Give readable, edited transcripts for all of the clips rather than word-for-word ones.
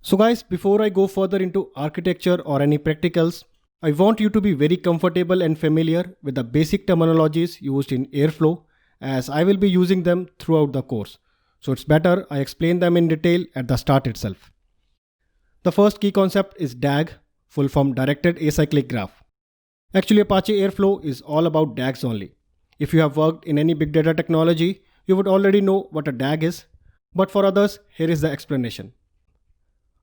So guys, before I go further into architecture or any practicals, I want you to be very comfortable and familiar with the basic terminologies used in Airflow, as I will be using them throughout the course. So it's better I explain them in detail at the start itself. The first key concept is DAG, full form Directed Acyclic Graph. Actually, Apache Airflow is all about DAGs only. If you have worked in any big data technology, you would already know what a DAG is, but for others, here is the explanation.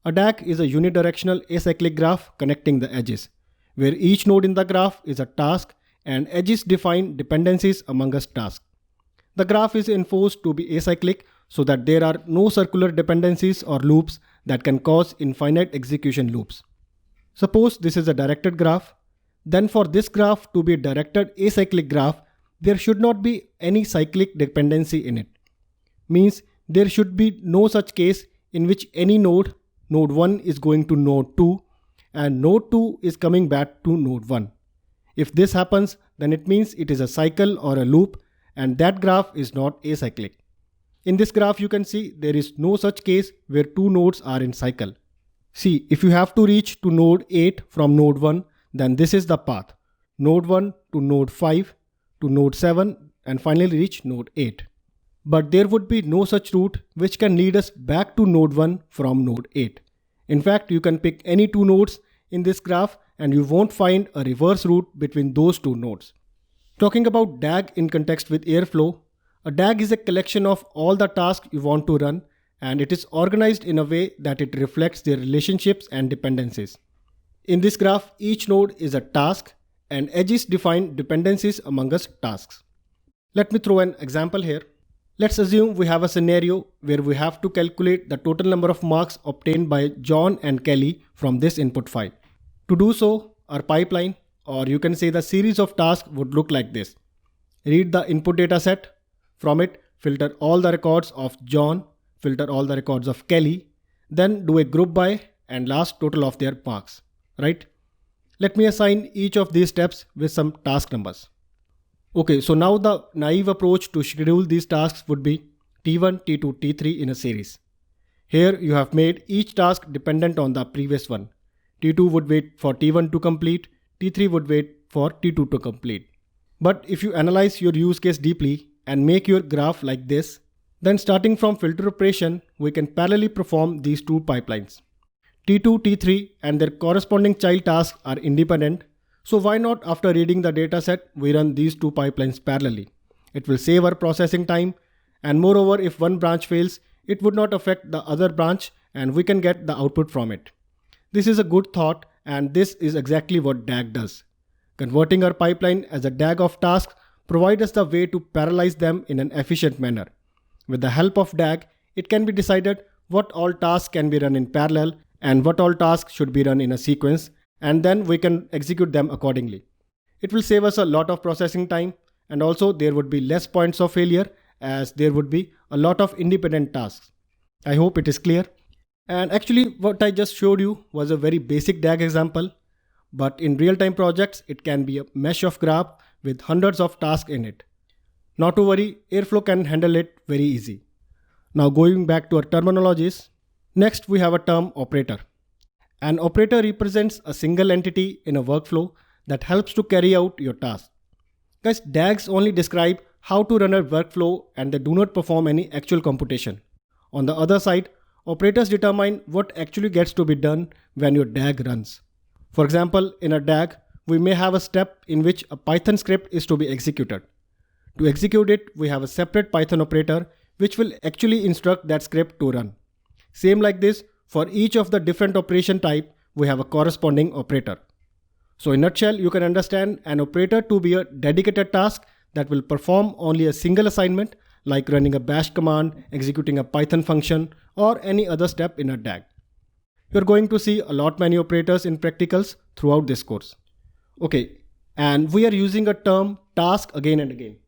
A DAG is a unidirectional acyclic graph connecting the edges, where each node in the graph is a task and edges define dependencies among us tasks. The graph is enforced to be acyclic so that there are no circular dependencies or loops that can cause infinite execution loops. Suppose this is a directed graph, then for this graph to be a directed acyclic graph, there should not be any cyclic dependency in it. Means there should be no such case in which any node 1 is going to node 2 and node 2 is coming back to node 1. If this happens, then it means it is a cycle or a loop and that graph is not acyclic. In this graph you can see there is no such case where two nodes are in cycle. See, if you have to reach to node 8 from node 1, then this is the path. Node 1 to node 5 to node 7 and finally reach node 8. But there would be no such route which can lead us back to node 1 from node 8. In fact, you can pick any two nodes in this graph and you won't find a reverse route between those two nodes. Talking about DAG in context with Airflow, a DAG is a collection of all the tasks you want to run and it is organized in a way that it reflects their relationships and dependencies. In this graph, each node is a task and edges define dependencies among us tasks. Let me throw an example here. Let's assume we have a scenario where we have to calculate the total number of marks obtained by John and Kelly from this input file. To do so, our pipeline, or you can say the series of tasks, would look like this. Read the input data set. From it, filter all the records of John, filter all the records of Kelly, then do a group by and last total of their marks, right? Let me assign each of these steps with some task numbers. Okay, so now the naive approach to schedule these tasks would be T1, T2, T3 in a series. Here you have made each task dependent on the previous one. T2 would wait for T1 to complete, T3 would wait for T2 to complete. But if you analyze your use case deeply and make your graph like this, then starting from filter operation, we can parallelly perform these two pipelines. T2, T3 and their corresponding child tasks are independent. So why not, after reading the dataset, we run these two pipelines parallelly? It will save our processing time, and moreover, if one branch fails, it would not affect the other branch and we can get the output from it. This is a good thought and this is exactly what DAG does. Converting our pipeline as a DAG of tasks provides us the way to parallelize them in an efficient manner. With the help of DAG, it can be decided what all tasks can be run in parallel and what all tasks should be run in a sequence, and then we can execute them accordingly. It will save us a lot of processing time and also there would be less points of failure as there would be a lot of independent tasks. I hope it is clear. And actually what I just showed you was a very basic DAG example, but in real-time projects it can be a mesh of graph with hundreds of tasks in it. Not to worry, Airflow can handle it very easy. Now going back to our terminologies, next we have a term operator. An operator represents a single entity in a workflow that helps to carry out your task. Guys, DAGs only describe how to run a workflow and they do not perform any actual computation. On the other side, operators determine what actually gets to be done when your DAG runs. For example, in a DAG, we may have a step in which a Python script is to be executed. To execute it, we have a separate Python operator which will actually instruct that script to run. Same like this, for each of the different operation type, we have a corresponding operator. So in a nutshell, you can understand an operator to be a dedicated task that will perform only a single assignment, like running a bash command, executing a Python function, or any other step in a DAG. You're going to see a lot many operators in practicals throughout this course. Okay, and we are using a term task again and again.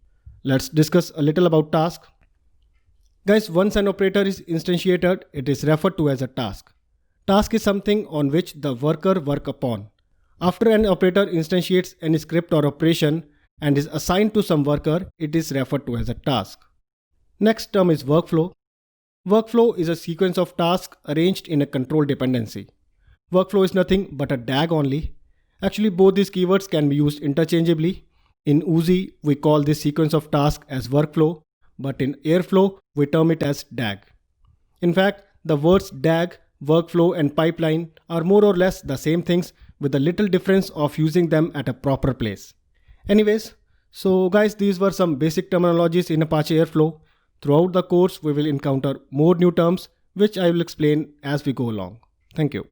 Let's discuss a little about task. Guys, once an operator is instantiated, it is referred to as a task. Task is something on which the worker works upon. After an operator instantiates any script or operation and is assigned to some worker, it is referred to as a task. Next term is workflow. Workflow is a sequence of tasks arranged in a control dependency. Workflow is nothing but a DAG only. Actually, both these keywords can be used interchangeably. In Oozie, we call this sequence of tasks as workflow, but in Airflow, we term it as DAG. In fact, the words DAG, workflow, and pipeline are more or less the same things with a little difference of using them at a proper place. Anyways, so guys, these were some basic terminologies in Apache Airflow. Throughout the course, we will encounter more new terms, which I will explain as we go along. Thank you.